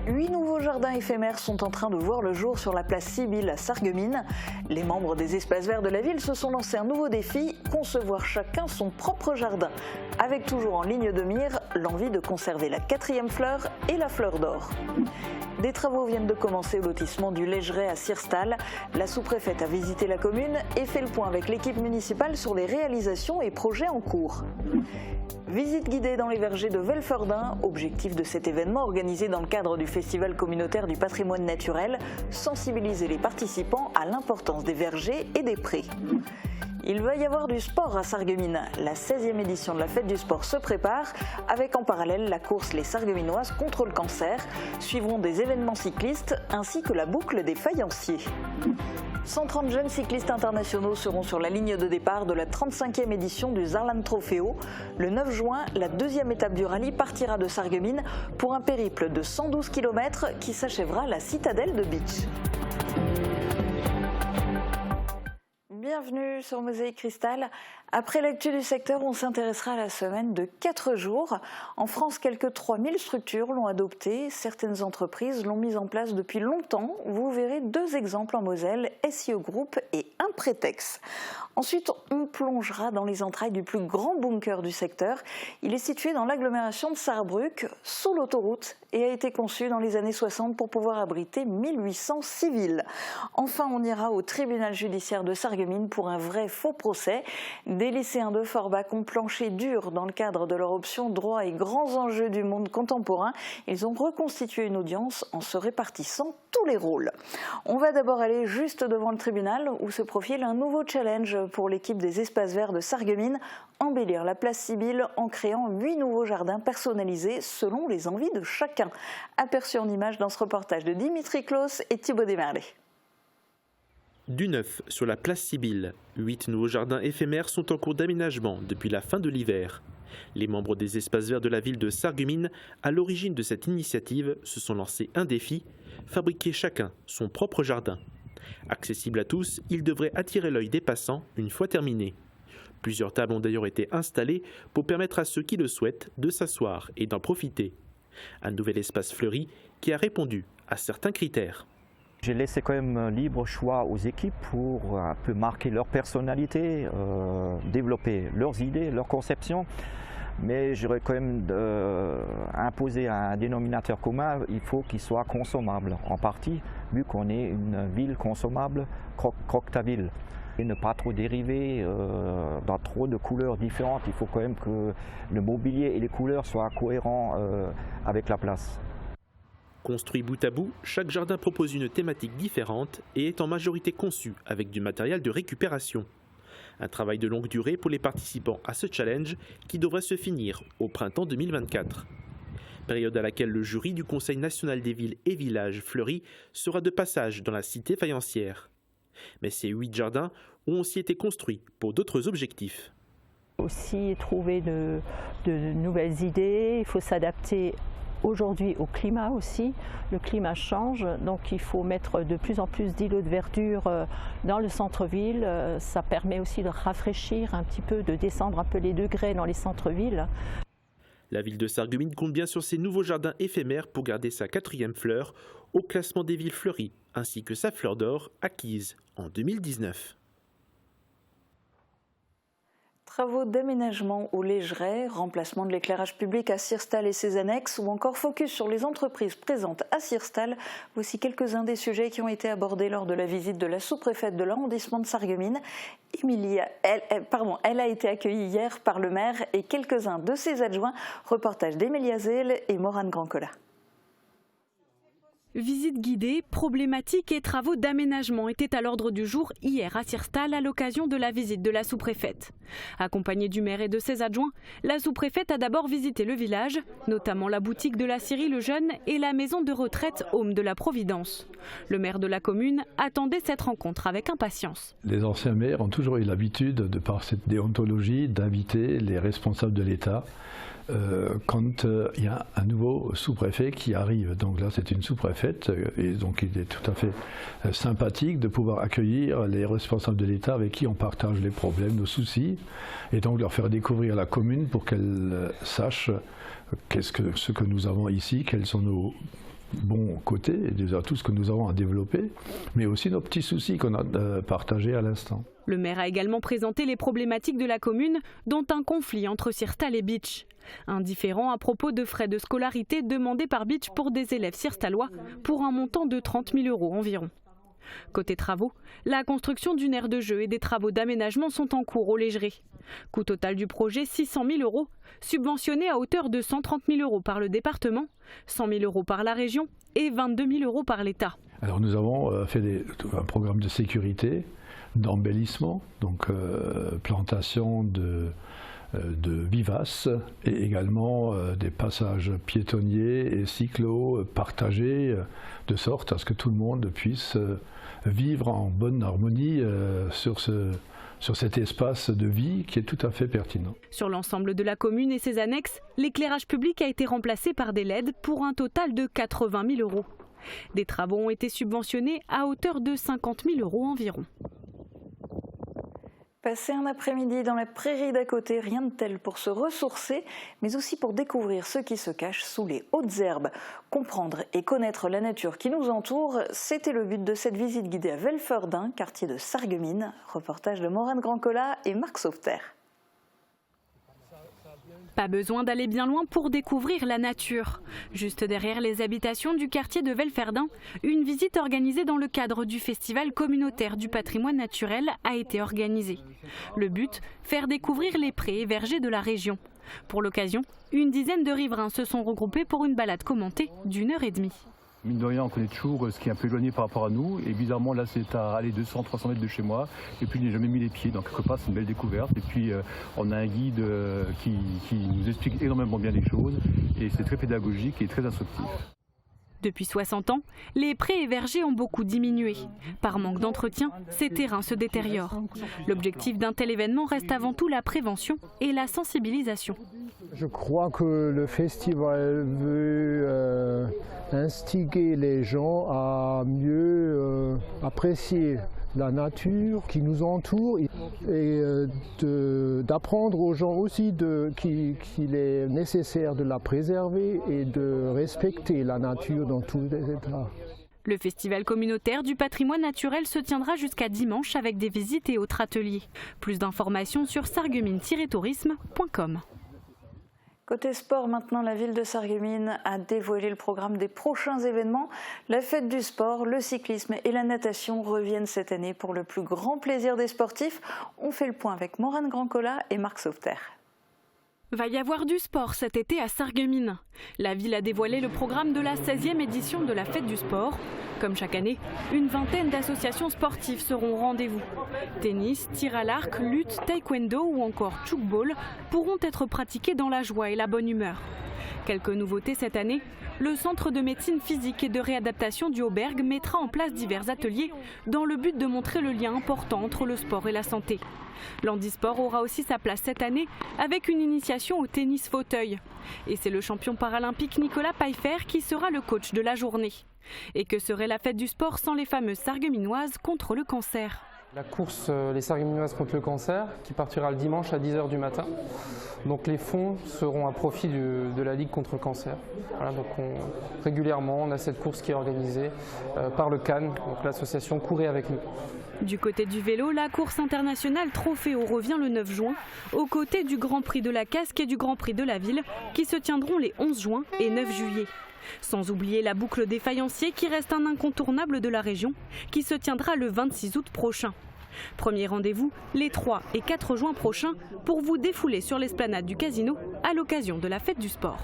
8 nouveaux jardins éphémères sont en train de voir le jour sur la place Sibylle à Sarreguemines. Les membres des espaces verts de la ville se sont lancés un nouveau défi, concevoir chacun son propre jardin. Avec toujours en ligne de mire l'envie de conserver la 4e fleur et la fleur d'or. Des travaux viennent de commencer au lotissement du Légeret à Sirstal. La sous-préfète a visité la commune et fait le point avec l'équipe municipale sur les réalisations et projets en cours. Visite guidée dans les vergers de Velferdin, objectif de cet événement organisé dans le cadre du Festival communautaire du patrimoine naturel, sensibiliser les participants à l'importance des vergers et des prés. Il va y avoir du sport à Sarreguemines. La 16e édition de la fête du sport se prépare, avec en parallèle la course Les Sarregueminoises contre le cancer. Suivront des événements cyclistes ainsi que la boucle des faïenciers. 130 jeunes cyclistes internationaux seront sur la ligne de départ de la 35e édition du Saarland Trofeo. Le 9 juin, la 2e étape du rallye partira de Sarreguemines pour un périple de 112 km qui s'achèvera à la citadelle de Bitche. Bienvenue sur Mosaïque Cristal. Après l'actu du secteur, on s'intéressera à la semaine de 4 jours. En France, quelques 3000 structures l'ont adoptée. Certaines entreprises l'ont mise en place depuis longtemps. Vous verrez 2 exemples en Moselle, SIO Group et Impretex. Ensuite, on plongera dans les entrailles du plus grand bunker du secteur. Il est situé dans l'agglomération de Sarrebruck, sous l'autoroute, et a été conçu dans les années 60 pour pouvoir abriter 1800 civils. Enfin, on ira au tribunal judiciaire de Sarreguemines pour un vrai faux procès. Des lycéens de Forbach ont planché dur dans le cadre de leur option droit et grands enjeux du monde contemporain. Ils ont reconstitué une audience en se répartissant tous les rôles. On va d'abord aller juste devant le tribunal où se profile un nouveau challenge pour l'équipe des espaces verts de Sarreguemines, embellir la place Sibylle en créant 8 nouveaux jardins personnalisés selon les envies de chacun. Aperçu en images dans ce reportage de Dimitri Claus et Thibaut Desmerlet. Du neuf sur la place Sibylle, 8 nouveaux jardins éphémères sont en cours d'aménagement depuis la fin de l'hiver. Les membres des espaces verts de la ville de Sarreguemines, à l'origine de cette initiative, se sont lancés un défi, fabriquer chacun son propre jardin. Accessible à tous, il devrait attirer l'œil des passants une fois terminé. Plusieurs tables ont d'ailleurs été installées pour permettre à ceux qui le souhaitent de s'asseoir et d'en profiter. Un nouvel espace fleuri qui a répondu à certains critères. J'ai laissé quand même libre choix aux équipes pour un peu marquer leur personnalité, développer leurs idées, leurs conceptions. Mais j'aurais quand même imposé un dénominateur commun, il faut qu'il soit consommable en partie, vu qu'on est une ville consommable, Croctaville. Et ne pas trop dériver dans trop de couleurs différentes, il faut quand même que le mobilier et les couleurs soient cohérents avec la place. Construit bout à bout, chaque jardin propose une thématique différente et est en majorité conçu avec du matériel de récupération. Un travail de longue durée pour les participants à ce challenge qui devrait se finir au printemps 2024. Période à laquelle le jury du Conseil national des villes et villages fleuris sera de passage dans la cité faïencière. Mais ces 8 jardins ont aussi été construits pour d'autres objectifs. Aussi trouver de nouvelles idées, il faut s'adapter aujourd'hui au climat aussi. Le climat change, donc il faut mettre de plus en plus d'îlots de verdure dans le centre-ville. Ça permet aussi de rafraîchir un petit peu, de descendre un peu les degrés dans les centres-villes. La ville de Sarreguemines compte bien sur ces nouveaux jardins éphémères pour garder sa 4e fleur au classement des villes fleuries, ainsi que sa fleur d'or acquise en 2019. Travaux d'aménagement au Légeret, remplacement de l'éclairage public à Sirstal et ses annexes ou encore focus sur les entreprises présentes à Sirstal. Voici quelques-uns des sujets qui ont été abordés lors de la visite de la sous-préfète de l'arrondissement de Sarreguemines. Elle a été accueillie hier par le maire et quelques-uns de ses adjoints. Reportage d'Emilia Zell et Morane Grandcola. Visite guidée, problématiques et travaux d'aménagement étaient à l'ordre du jour hier à Sirstal à l'occasion de la visite de la sous-préfète. Accompagnée du maire et de ses adjoints, la sous-préfète a d'abord visité le village, notamment la boutique de la Syrie le Jeune et la maison de retraite Home de la Providence. Le maire de la commune attendait cette rencontre avec impatience. Les anciens maires ont toujours eu l'habitude, de par cette déontologie, d'inviter les responsables de l'État quand il y a un nouveau sous-préfet qui arrive. Donc là, c'est une sous-préfète et donc il est tout à fait sympathique de pouvoir accueillir les responsables de l'État avec qui on partage les problèmes, nos soucis, et donc leur faire découvrir la commune pour qu'elle sache ce que nous avons ici, quels sont bons côtés, des atouts que nous avons à développer, mais aussi nos petits soucis qu'on a partagés à l'instant. Le maire a également présenté les problématiques de la commune, dont un conflit entre Sierstal et Bitche. Un différend à propos de frais de scolarité demandés par Bitche pour des élèves sierstalois pour un montant de 30 000 € environ. Côté travaux, la construction d'une aire de jeu et des travaux d'aménagement sont en cours au Légeré. Coût total du projet 600 000 €, subventionné à hauteur de 130 000 € par le département, 100 000 € par la région et 22 000 € par l'État. Alors nous avons fait un programme de sécurité, d'embellissement, donc plantation de vivaces et également des passages piétonniers et cyclos partagés de sorte à ce que tout le monde puisse vivre en bonne harmonie sur cet espace de vie qui est tout à fait pertinent. Sur l'ensemble de la commune et ses annexes, l'éclairage public a été remplacé par des LED pour un total de 80 000 €. Des travaux ont été subventionnés à hauteur de 50 000 € environ. Passer un après-midi dans la prairie d'à côté, rien de tel pour se ressourcer, mais aussi pour découvrir ce qui se cache sous les hautes herbes. Comprendre et connaître la nature qui nous entoure, c'était le but de cette visite guidée à Velferdin, quartier de Sarreguemines. Reportage de Maureen Grandcola et Marc Sauveterre. Pas besoin d'aller bien loin pour découvrir la nature. Juste derrière les habitations du quartier de Velferdin, une visite organisée dans le cadre du Festival communautaire du patrimoine naturel a été organisée. Le but, faire découvrir les prés et vergers de la région. Pour l'occasion, une dizaine de riverains se sont regroupés pour une balade commentée d'1h30. Mine de rien, on connaît toujours ce qui est un peu éloigné par rapport à nous. Et bizarrement, là, c'est à 200-300 mètres de chez moi. Et puis, je n'ai jamais mis les pieds. Donc, quelque part, c'est une belle découverte. Et puis, on a un guide qui nous explique énormément bien les choses. Et c'est très pédagogique et très instructif. Depuis 60 ans, les prés et vergers ont beaucoup diminué. Par manque d'entretien, ces terrains se détériorent. L'objectif d'un tel événement reste avant tout la prévention et la sensibilisation. Je crois que le festival veut instiguer les gens à mieux apprécier la nature qui nous entoure et d'apprendre aux gens aussi qu'il est nécessaire de la préserver et de respecter la nature dans tous les états. Le festival communautaire du patrimoine naturel se tiendra jusqu'à dimanche avec des visites et autres ateliers. Plus d'informations sur sarreguemines-tourisme.com. Côté sport, maintenant, la ville de Sarreguemines a dévoilé le programme des prochains événements. La fête du sport, le cyclisme et la natation reviennent cette année pour le plus grand plaisir des sportifs. On fait le point avec Maureen Grandcola et Marc Sauveterre. Va y avoir du sport cet été à Sarreguemines. La ville a dévoilé le programme de la 16e édition de la fête du sport. Comme chaque année, une vingtaine d'associations sportives seront au rendez-vous. Tennis, tir à l'arc, lutte, taekwondo ou encore tchoukball pourront être pratiqués dans la joie et la bonne humeur. Quelques nouveautés cette année, le centre de médecine physique et de réadaptation du Auberg mettra en place divers ateliers dans le but de montrer le lien important entre le sport et la santé. L'handisport aura aussi sa place cette année avec une initiation au tennis fauteuil. Et c'est le champion paralympique Nicolas Pfeiffer qui sera le coach de la journée. Et que serait la fête du sport sans les fameuses Sarregueminoises contre le cancer ? La course Les Sarregueminoises contre le cancer qui partira le dimanche à 10h du matin. Donc les fonds seront à profit de la Ligue contre le cancer. Voilà, donc régulièrement on a cette course qui est organisée par le CAN, donc l'association Courez avec nous. Du côté du vélo, la course internationale Trofeo revient le 9 juin, aux côtés du Grand Prix de la Casque et du Grand Prix de la Ville, qui se tiendront les 11 juin et 9 juillet. Sans oublier la boucle des faïenciers qui reste un incontournable de la région, qui se tiendra le 26 août prochain. Premier rendez-vous les 3 et 4 juin prochains pour vous défouler sur l'esplanade du Casino à l'occasion de la fête du sport.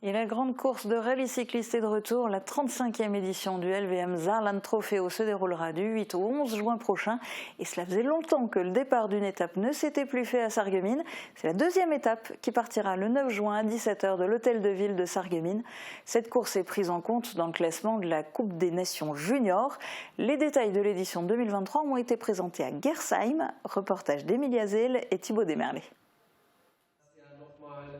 Et la grande course de rallye cycliste est de retour. La 35e édition du LVM Saarland Trofeo se déroulera du 8 au 11 juin prochain. Et cela faisait longtemps que le départ d'une étape ne s'était plus fait à Sarreguemines. C'est la deuxième étape qui partira le 9 juin à 17h de l'hôtel de ville de Sarreguemines. Cette course est prise en compte dans le classement de la Coupe des Nations Juniors. Les détails de l'édition 2023 ont été présentés à Gersheim. Reportage d'Emilia Zell et Thibaut Desmerlet.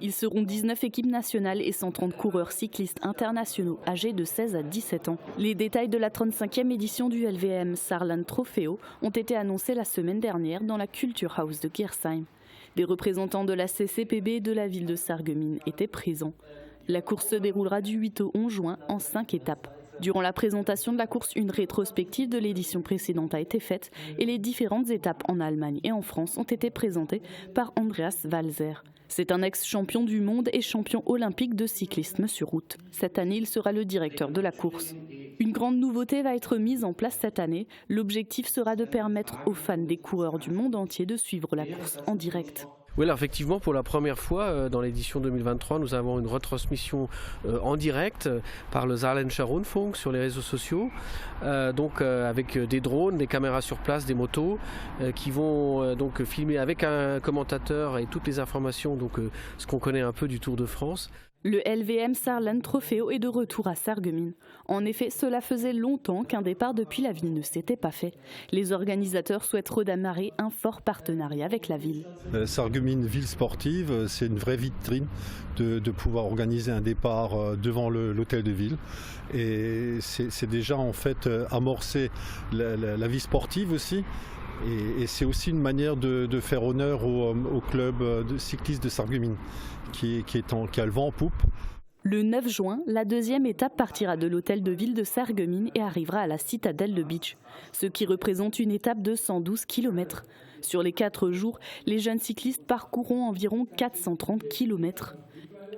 Ils seront 19 équipes nationales et 130 coureurs cyclistes internationaux âgés de 16 à 17 ans. Les détails de la 35e édition du LVM Saarland Trofeo ont été annoncés la semaine dernière dans la Culture House de Gersheim. Des représentants de la CCPB et de la ville de Sarreguemines étaient présents. La course se déroulera du 8 au 11 juin en 5 étapes. Durant la présentation de la course, une rétrospective de l'édition précédente a été faite et les différentes étapes en Allemagne et en France ont été présentées par Andreas Walser. C'est un ex-champion du monde et champion olympique de cyclisme sur route. Cette année, il sera le directeur de la course. Une grande nouveauté va être mise en place cette année. L'objectif sera de permettre aux fans des coureurs du monde entier de suivre la course en direct. Oui, alors effectivement, pour la première fois dans l'édition 2023, nous avons une retransmission en direct par le Saarländischer Rundfunk sur les réseaux sociaux, avec des drones, des caméras sur place, des motos, qui vont donc filmer avec un commentateur et toutes les informations, ce qu'on connaît un peu du Tour de France. Le LVM Saarland Trofeo est de retour à Sarreguemines. En effet, cela faisait longtemps qu'un départ depuis la ville ne s'était pas fait. Les organisateurs souhaitent redémarrer un fort partenariat avec la ville. Sarreguemines, ville sportive, c'est une vraie vitrine de pouvoir organiser un départ devant l'hôtel de ville. Et c'est déjà en fait amorcer la vie sportive aussi. Et c'est aussi une manière de faire honneur au club de cyclistes de Sarreguemines qui a le vent en poupe. Le 9 juin, la deuxième étape partira de l'hôtel de ville de Sarreguemines et arrivera à la citadelle de Beach, ce qui représente une étape de 112 km. Sur les 4 jours, les jeunes cyclistes parcourront environ 430 km.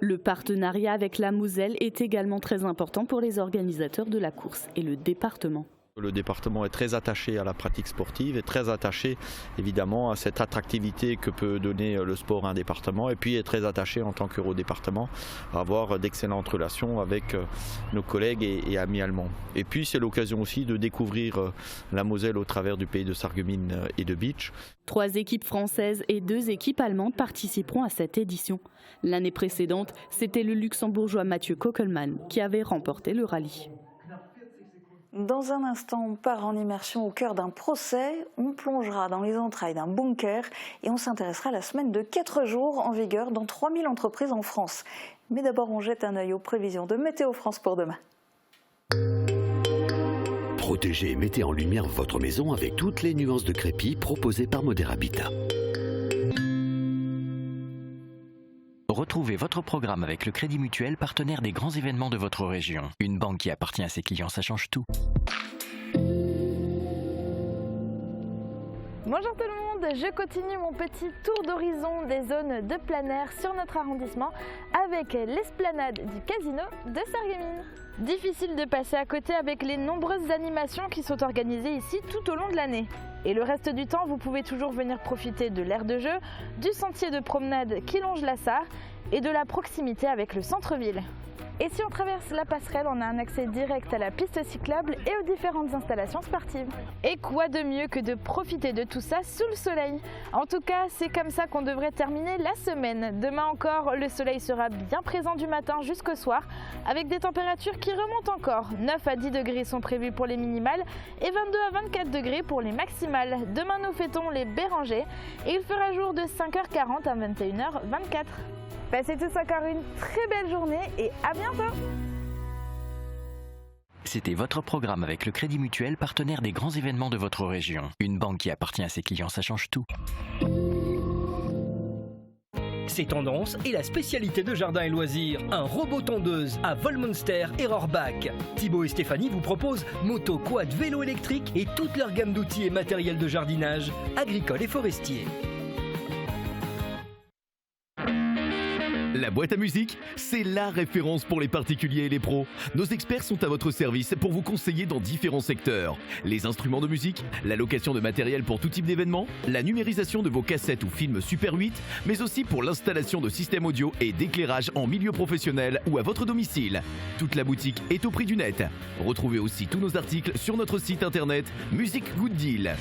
Le partenariat avec la Moselle est également très important pour les organisateurs de la course et le département. Le département est très attaché à la pratique sportive et très attaché évidemment à cette attractivité que peut donner le sport à un département, et puis est très attaché en tant qu'Eurodépartement à avoir d'excellentes relations avec nos collègues et amis allemands. Et puis c'est l'occasion aussi de découvrir la Moselle au travers du pays de Sarreguemines et de Beach. 3 équipes françaises et 2 équipes allemandes participeront à cette édition. L'année précédente, c'était le luxembourgeois Mathieu Kokelmann qui avait remporté le rallye. Dans un instant, on part en immersion au cœur d'un procès. On plongera dans les entrailles d'un bunker et on s'intéressera à la semaine de 4 jours en vigueur dans 3000 entreprises en France. Mais d'abord, on jette un œil aux prévisions de Météo France pour demain. Protégez et mettez en lumière votre maison avec toutes les nuances de crépi proposées par Modèle Habitat. Retrouvez votre programme avec le Crédit Mutuel, partenaire des grands événements de votre région. Une banque qui appartient à ses clients, ça change tout. Bonjour tout le monde, je continue mon petit tour d'horizon des zones de plein air sur notre arrondissement avec l'esplanade du casino de Sarreguemines. Difficile de passer à côté avec les nombreuses animations qui sont organisées ici tout au long de l'année. Et le reste du temps, vous pouvez toujours venir profiter de l'aire de jeu, du sentier de promenade qui longe la Sarre et de la proximité avec le centre-ville. Et si on traverse la passerelle, on a un accès direct à la piste cyclable et aux différentes installations sportives. Et quoi de mieux que de profiter de tout ça sous le soleil? En tout cas, c'est comme ça qu'on devrait terminer la semaine. Demain encore, le soleil sera bien présent du matin jusqu'au soir, avec des températures qui remontent encore. 9 à 10 degrés sont prévus pour les minimales et 22 à 24 degrés pour les maximales. Demain, nous fêtons les Bérangers et il fera jour de 5h40 à 21h24. Passez tous encore une très belle journée et à bientôt. C'était votre programme avec le Crédit Mutuel, partenaire des grands événements de votre région. Une banque qui appartient à ses clients, ça change tout. C'est tendance et la spécialité de Jardin et Loisirs, un robot tondeuse à Volmonster et Rohrbach. Thibaut et Stéphanie vous proposent moto, quad, vélo électrique et toute leur gamme d'outils et matériel de jardinage, agricole et forestier. La boîte à musique, c'est la référence pour les particuliers et les pros. Nos experts sont à votre service pour vous conseiller dans différents secteurs. Les instruments de musique, la location de matériel pour tout type d'événement, la numérisation de vos cassettes ou films Super 8, mais aussi pour l'installation de systèmes audio et d'éclairage en milieu professionnel ou à votre domicile. Toute la boutique est au prix du net. Retrouvez aussi tous nos articles sur notre site internet Music Good Deal.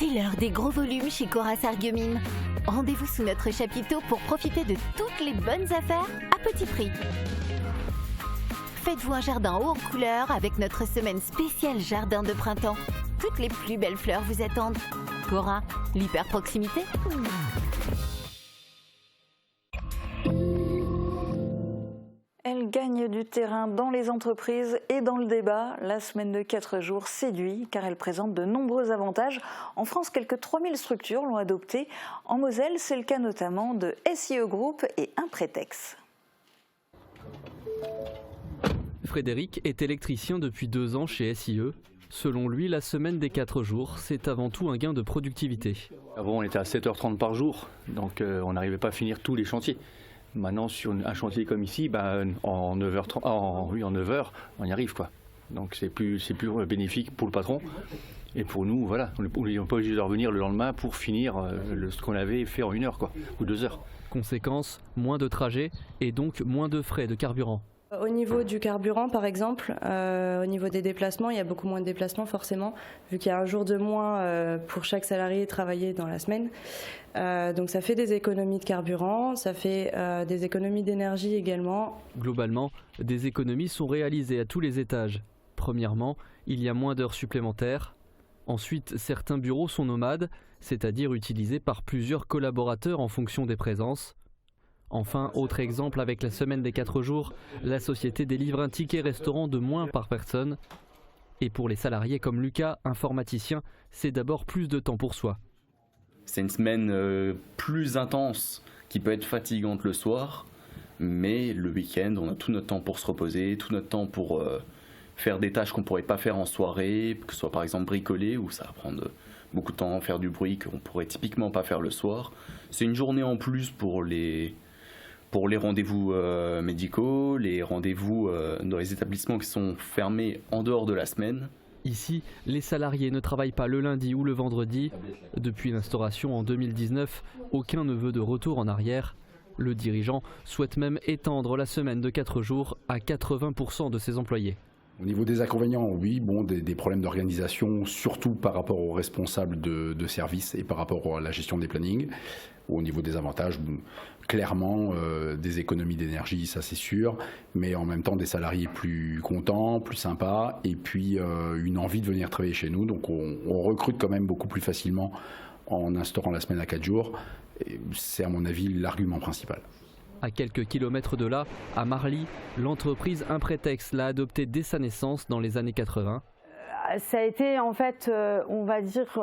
C'est l'heure des gros volumes chez Cora Sarreguemines. Rendez-vous sous notre chapiteau pour profiter de toutes les bonnes affaires à petit prix. Faites-vous un jardin haut en couleurs avec notre semaine spéciale jardin de printemps. Toutes les plus belles fleurs vous attendent. Cora, l'hyper proximité. gagne du terrain dans les entreprises et dans le débat. La semaine de 4 jours séduit car elle présente de nombreux avantages. En France, quelques 3000 structures l'ont adoptée. En Moselle, c'est le cas notamment de SIE Group et Impretex. Frédéric est électricien depuis 2 ans chez SIE. Selon lui, la semaine des 4 jours, c'est avant tout un gain de productivité. Avant, on était à 7h30 par jour, donc on n'arrivait pas à finir tous les chantiers. Maintenant, sur un chantier comme ici, en 9h30, en 9h, on y arrive, quoi. Donc c'est plus bénéfique pour le patron. Et pour nous, voilà, on n'est pas obligé de revenir le lendemain pour finir ce qu'on avait fait en 1 heure, quoi, ou 2 heures. Conséquence, moins de trajets et donc moins de frais de carburant. Au niveau du carburant, par exemple, au niveau des déplacements, il y a beaucoup moins de déplacements forcément, vu qu'il y a un jour de moins pour chaque salarié travaillé dans la semaine. Donc ça fait des économies de carburant, ça fait des économies d'énergie également. Globalement, des économies sont réalisées à tous les étages. Premièrement, il y a moins d'heures supplémentaires. Ensuite, certains bureaux sont nomades, c'est-à-dire utilisés par plusieurs collaborateurs en fonction des présences. Enfin, autre exemple avec la semaine des 4 jours, la société délivre un ticket restaurant de moins par personne. Et pour les salariés comme Lucas, informaticien, c'est d'abord plus de temps pour soi. C'est une semaine plus intense qui peut être fatigante le soir, mais le week-end, on a tout notre temps pour se reposer, tout notre temps pour faire des tâches qu'on ne pourrait pas faire en soirée, que ce soit par exemple bricoler, où ça va prendre beaucoup de temps, faire du bruit qu'on ne pourrait typiquement pas faire le soir. C'est une journée en plus pour les rendez-vous médicaux, les rendez-vous dans les établissements qui sont fermés en dehors de la semaine. Ici, les salariés ne travaillent pas le lundi ou le vendredi. Depuis l'instauration en 2019, aucun ne veut de retour en arrière. Le dirigeant souhaite même étendre la semaine de 4 jours à 80% de ses employés. Au niveau des inconvénients, oui, des problèmes d'organisation, surtout par rapport aux responsables de service et par rapport à la gestion des plannings. Au niveau des avantages, clairement, des économies d'énergie, ça c'est sûr, mais en même temps des salariés plus contents, plus sympas, et puis une envie de venir travailler chez nous. Donc on recrute quand même beaucoup plus facilement en instaurant la semaine à 4 jours. C'est à mon avis l'argument principal. À quelques kilomètres de là, à Marly, l'entreprise Impretex l'a adopté dès sa naissance dans les années 80. Ça a été en fait, on va dire,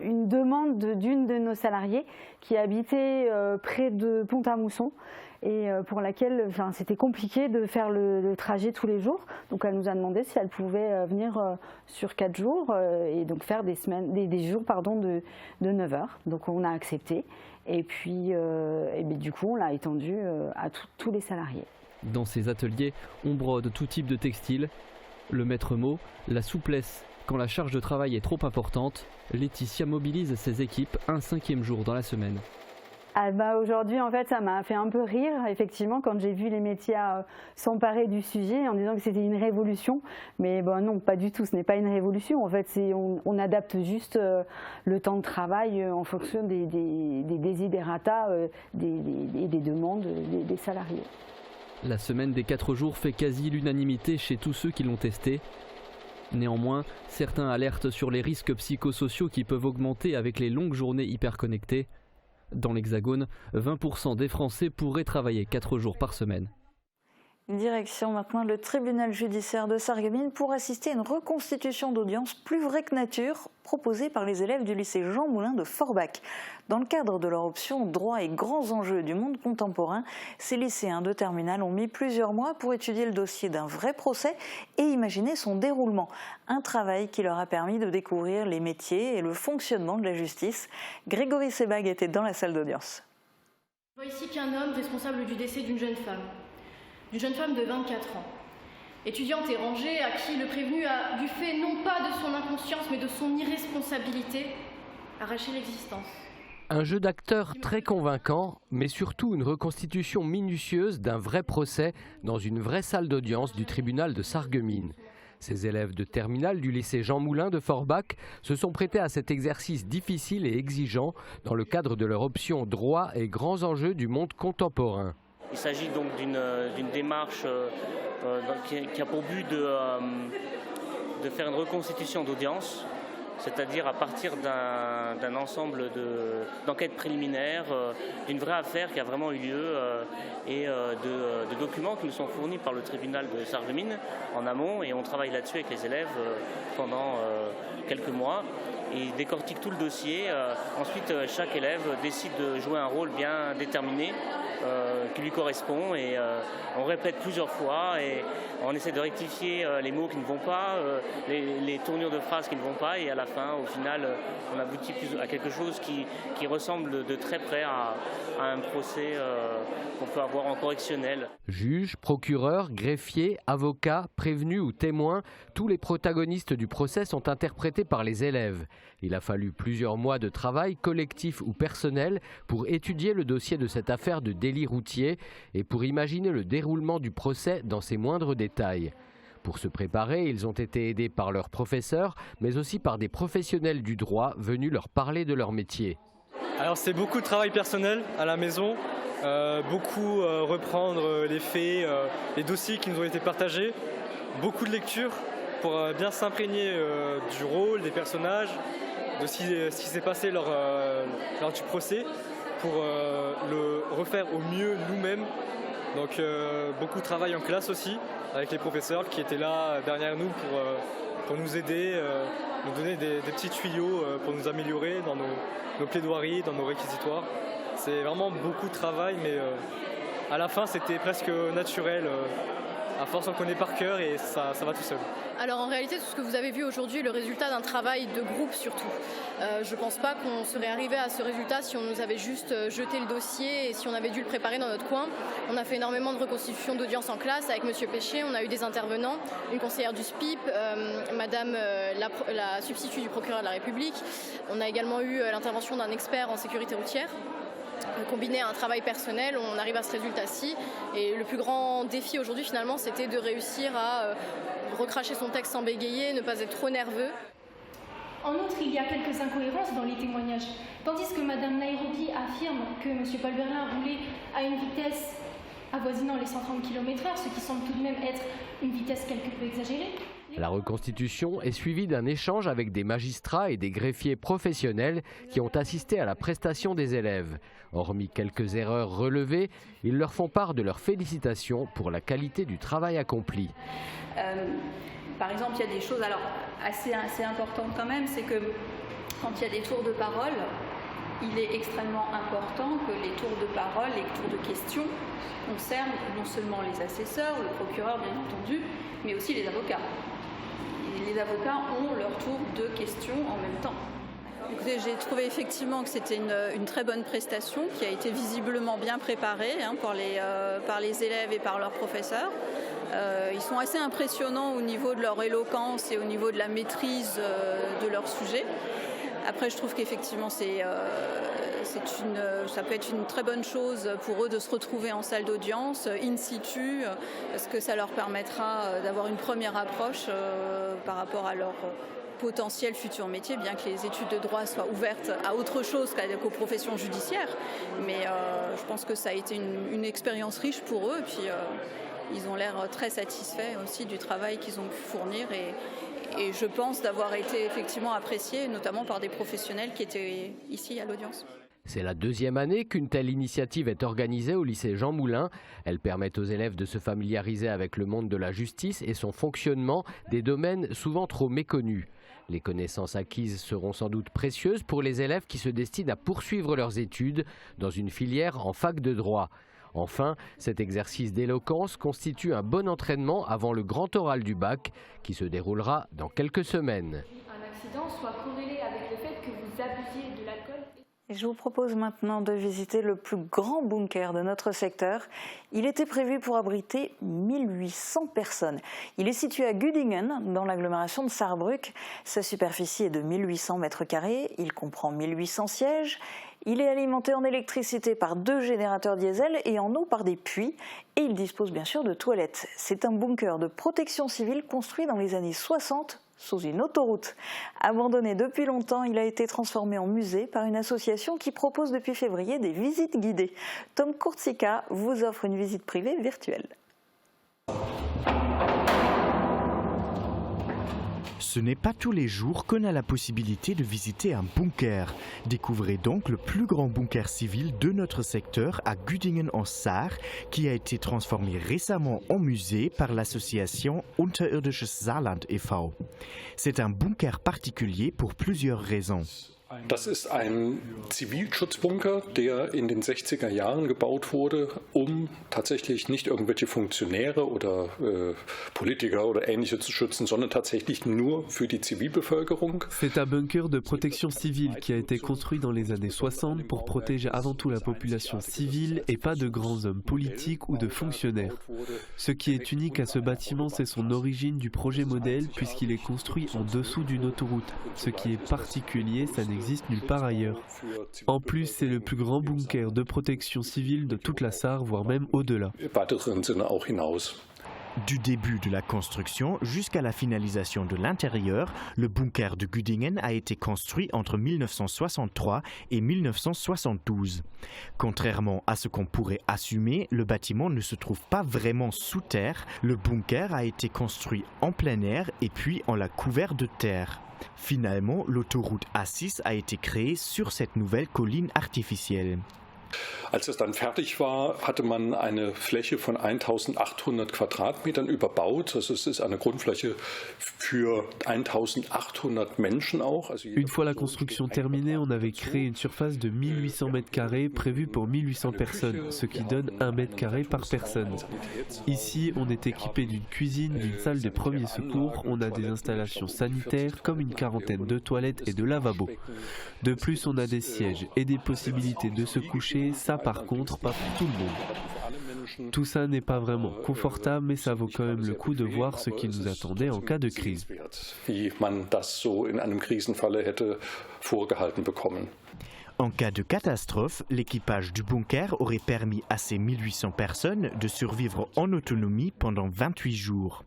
une demande d'une de nos salariés qui habitait près de Pont-à-Mousson et pour laquelle c'était compliqué de faire le trajet tous les jours. Donc elle nous a demandé si elle pouvait venir sur 4 jours et donc faire des jours de 9 heures. Donc on a accepté. Et puis, du coup, on l'a étendu à tous les salariés. Dans ces ateliers, on brode tout type de textile. Le maître mot, la souplesse. Quand la charge de travail est trop importante, Laetitia mobilise ses équipes un 5e jour dans la semaine. Aujourd'hui, en fait, ça m'a fait un peu rire, effectivement, quand j'ai vu les métiers s'emparer du sujet en disant que c'était une révolution. Mais non, pas du tout, ce n'est pas une révolution. En fait, on adapte juste le temps de travail en fonction des desiderata et des demandes des salariés. La semaine des 4 jours fait quasi l'unanimité chez tous ceux qui l'ont testé. Néanmoins, certains alertent sur les risques psychosociaux qui peuvent augmenter avec les longues journées hyperconnectées. Dans l'Hexagone, 20% des Français pourraient travailler 4 jours par semaine. Direction maintenant le tribunal judiciaire de Sarreguemines pour assister à une reconstitution d'audience plus vraie que nature proposée par les élèves du lycée Jean Moulin de Forbach. Dans le cadre de leur option droit et grands enjeux du monde contemporain, ces lycéens de terminale ont mis plusieurs mois pour étudier le dossier d'un vrai procès et imaginer son déroulement. Un travail qui leur a permis de découvrir les métiers et le fonctionnement de la justice. Grégory Sebag était dans la salle d'audience. On voit ici qu'un homme responsable du décès d'une jeune femme de 24 ans, étudiante et rangée, à qui le prévenu a, du fait non pas de son inconscience mais de son irresponsabilité, arraché l'existence. Un jeu d'acteurs très convaincant, mais surtout une reconstitution minutieuse d'un vrai procès dans une vraie salle d'audience du tribunal de Sarreguemines. Ces élèves de terminale du lycée Jean Moulin de Forbach se sont prêtés à cet exercice difficile et exigeant dans le cadre de leur option droit et grands enjeux du monde contemporain. Il s'agit donc d'une démarche qui a pour but de faire une reconstitution d'audience c'est-à-dire à partir d'un ensemble d'enquêtes préliminaires, d'une vraie affaire qui a vraiment eu lieu et de documents qui nous sont fournis par le tribunal de Sarreguemines en amont, et on travaille là-dessus avec les élèves pendant quelques mois. Et ils décortiquent tout le dossier. Ensuite, chaque élève décide de jouer un rôle bien déterminé qui lui correspond, et on répète plusieurs fois et on essaie de rectifier les mots qui ne vont pas, les tournures de phrases qui ne vont pas, et à la fin, au final, on aboutit à quelque chose qui ressemble de très près à un procès qu'on peut avoir en correctionnel. Juges, procureurs, greffiers, avocats, prévenus ou témoins, tous les protagonistes du procès sont interprétés par les élèves. Il a fallu plusieurs mois de travail collectif ou personnel pour étudier le dossier de cette affaire de délit routier et pour imaginer le déroulement du procès dans ses moindres détails. Pour se préparer, ils ont été aidés par leurs professeurs, mais aussi par des professionnels du droit venus leur parler de leur métier. Alors c'est beaucoup de travail personnel à la maison, beaucoup reprendre les faits, les dossiers qui nous ont été partagés, beaucoup de lecture pour bien s'imprégner du rôle, des personnages, de ce qui s'est passé lors du procès, pour le refaire au mieux nous-mêmes. Donc beaucoup de travail en classe aussi, avec les professeurs qui étaient là derrière nous pour nous aider, nous donner des petits tuyaux pour nous améliorer dans nos plaidoiries, dans nos réquisitoires. C'est vraiment beaucoup de travail, mais à la fin c'était presque naturel. À force on connaît par cœur et ça va tout seul. Alors en réalité, tout ce que vous avez vu aujourd'hui est le résultat d'un travail de groupe surtout. Je ne pense pas qu'on serait arrivé à ce résultat si on nous avait juste jeté le dossier et si on avait dû le préparer dans notre coin. On a fait énormément de reconstitutions d'audience en classe avec Monsieur Péché, on a eu des intervenants, une conseillère du SPIP, Madame la substitut du procureur de la République. On a également eu l'intervention d'un expert en sécurité routière. Combiné à un travail personnel, on arrive à ce résultat-ci. Et le plus grand défi aujourd'hui, finalement, c'était de réussir à recracher son texte sans bégayer, ne pas être trop nerveux. En outre, il y a quelques incohérences dans les témoignages. Tandis que Madame Nairobi affirme que M. Paul Berlin roulait à une vitesse avoisinant les 130 km/h, ce qui semble tout de même être une vitesse quelque peu exagérée. La reconstitution est suivie d'un échange avec des magistrats et des greffiers professionnels qui ont assisté à la prestation des élèves. Hormis quelques erreurs relevées, ils leur font part de leurs félicitations pour la qualité du travail accompli. Par exemple, il y a des choses assez importantes quand même, c'est que quand il y a des tours de parole, il est extrêmement important que les tours de parole, les tours de questions concernent non seulement les assesseurs, le procureur bien entendu, mais aussi les avocats. Et les avocats ont leur tour de questions en même temps. Écoutez, j'ai trouvé effectivement que c'était une très bonne prestation qui a été visiblement bien préparée par les élèves et par leurs professeurs. Ils sont assez impressionnants au niveau de leur éloquence et au niveau de la maîtrise de leur sujet. Après, je trouve qu'effectivement, ça peut être une très bonne chose pour eux de se retrouver en salle d'audience, in situ, parce que ça leur permettra d'avoir une première approche par rapport à leur potentiel futur métier, bien que les études de droit soient ouvertes à autre chose qu'aux professions judiciaires. Mais je pense que ça a été une expérience riche pour eux, et puis ils ont l'air très satisfaits aussi du travail qu'ils ont pu fournir. Et je pense d'avoir été effectivement apprécié, notamment par des professionnels qui étaient ici à l'audience. C'est la deuxième année qu'une telle initiative est organisée au lycée Jean Moulin. Elle permet aux élèves de se familiariser avec le monde de la justice et son fonctionnement, des domaines souvent trop méconnus. Les connaissances acquises seront sans doute précieuses pour les élèves qui se destinent à poursuivre leurs études dans une filière en fac de droit. Enfin, cet exercice d'éloquence constitue un bon entraînement avant le grand oral du bac qui se déroulera dans quelques semaines. Un accident soit corrélé avec le fait que vous abusiez de l'alcool. Et je vous propose maintenant de visiter le plus grand bunker de notre secteur. Il était prévu pour abriter 1800 personnes. Il est situé à Gudingen, dans l'agglomération de Sarrebruck. Sa superficie est de 1800 mètres carrés. Il comprend 1800 sièges. Il est alimenté en électricité par 2 générateurs diesel et en eau par des puits. Et il dispose bien sûr de toilettes. C'est un bunker de protection civile construit dans les années 60 sous une autoroute. Abandonné depuis longtemps, il a été transformé en musée par une association qui propose depuis février des visites guidées. Tom Kurtzika vous offre une visite privée virtuelle. Ce n'est pas tous les jours qu'on a la possibilité de visiter un bunker. Découvrez donc le plus grand bunker civil de notre secteur à Güdingen en Saar, qui a été transformé récemment en musée par l'association Unterirdisches Saarland e.V. C'est un bunker particulier pour plusieurs raisons. Das ist ein Zivilschutzbunker, der in den 60er Jahren gebaut wurde, tatsächlich nicht irgendwelche Funktionäre oder Politiker oder Ähnliche zu schützen, sondern tatsächlich nur für die Zivilbevölkerung. C'est un bunker de protection civile qui a été construit dans les années 60 pour protéger avant tout la population civile et pas de grands hommes politiques ou de fonctionnaires. Ce qui est unique à ce bâtiment, c'est son origine du projet modèle puisqu'il est construit en dessous d'une autoroute. Ce qui est particulier, ça n'existe nulle part ailleurs. En plus, c'est le plus grand bunker de protection civile de toute la Sarre, voire même au-delà. Du début de la construction jusqu'à la finalisation de l'intérieur, le bunker de Güdingen a été construit entre 1963 et 1972. Contrairement à ce qu'on pourrait assumer, le bâtiment ne se trouve pas vraiment sous terre. Le bunker a été construit en plein air et puis on l'a couvert de terre. Finalement, l'autoroute A6 a été créée sur cette nouvelle colline artificielle. Als es dann fertig war, hatte man eine Fläche von 1800 Quadratmetern überbaut. Also es ist eine Grundfläche für 1800 Menschen auch. Une fois la construction terminée, on avait créé une surface de 1800 mètres carrés prévue pour 1800 personnes, ce qui donne 1 mètre carré par personne. Ici, on est équipé d'une cuisine, d'une salle de premiers secours, on a des installations sanitaires comme une quarantaine de toilettes et de lavabos. De plus, on a des sièges et des possibilités de se coucher. Ça par contre, pas pour tout le monde. Tout ça n'est pas vraiment confortable, mais ça vaut quand même le coup de voir ce qui nous attendait en cas de crise. En cas de catastrophe, l'équipage du bunker aurait permis à ces 1800 personnes de survivre en autonomie pendant 28 jours.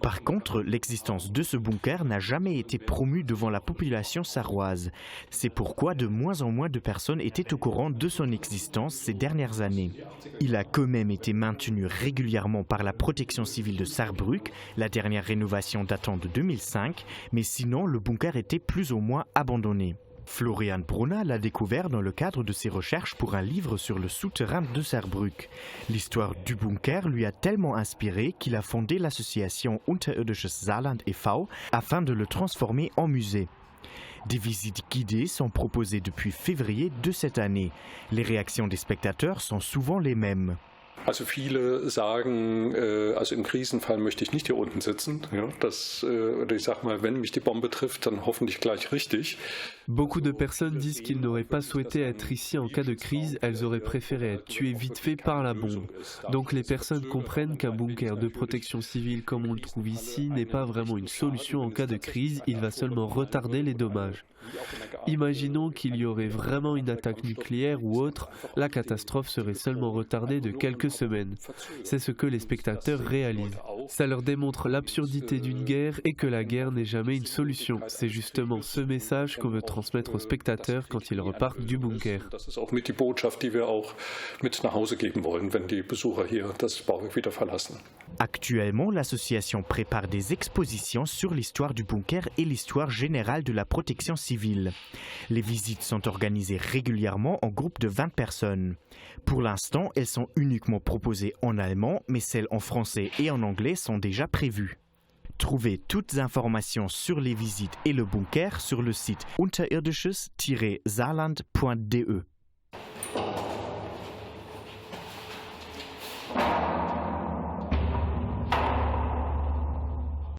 Par contre, l'existence de ce bunker n'a jamais été promue devant la population sarroise. C'est pourquoi de moins en moins de personnes étaient au courant de son existence ces dernières années. Il a quand même été maintenu régulièrement par la protection civile de Saarbrück, la dernière rénovation datant de 2005, mais sinon le bunker était plus ou moins abandonné. Florian Brunner l'a découvert dans le cadre de ses recherches pour un livre sur le souterrain de Saarbrück. L'histoire du bunker lui a tellement inspiré qu'il a fondé l'association Unterirdisches Saarland e.V. afin de le transformer en musée. Des visites guidées sont proposées depuis février de cette année. Les réactions des spectateurs sont souvent les mêmes. Also viele sagen, also im Krisenfall möchte ich nicht hier unten sitzen. Ja, oder ich sag mal, wenn mich die Bombe trifft, dann hoffentlich gleich richtig. Beaucoup de personnes disent qu'ils n'auraient pas souhaité être ici en cas de crise, elles auraient préféré être tuées vite fait par la bombe. Donc les personnes comprennent qu'un bunker de protection civile comme on le trouve ici n'est pas vraiment une solution en cas de crise, il va seulement retarder les dommages. Imaginons qu'il y aurait vraiment une attaque nucléaire ou autre, la catastrophe serait seulement retardée de quelques semaines. C'est ce que les spectateurs réalisent. Ça leur démontre l'absurdité d'une guerre et que la guerre n'est jamais une solution. C'est justement ce message qu'on veut transmettre aux spectateurs quand ils repartent du bunker. Das ist auch mit die Botschaft, die wir auch mit nach Hause geben wollen, wenn die Besucher hier das Bauwerk wieder verlassen. Actuellement, l'association prépare des expositions sur l'histoire du bunker et l'histoire générale de la protection civile. Les visites sont organisées régulièrement en groupe de 20 personnes. Pour l'instant, elles sont uniquement proposées en allemand, mais celles en français et en anglais sont déjà prévues. Trouvez toutes informations sur les visites et le bunker sur le site unterirdisches-saarland.de.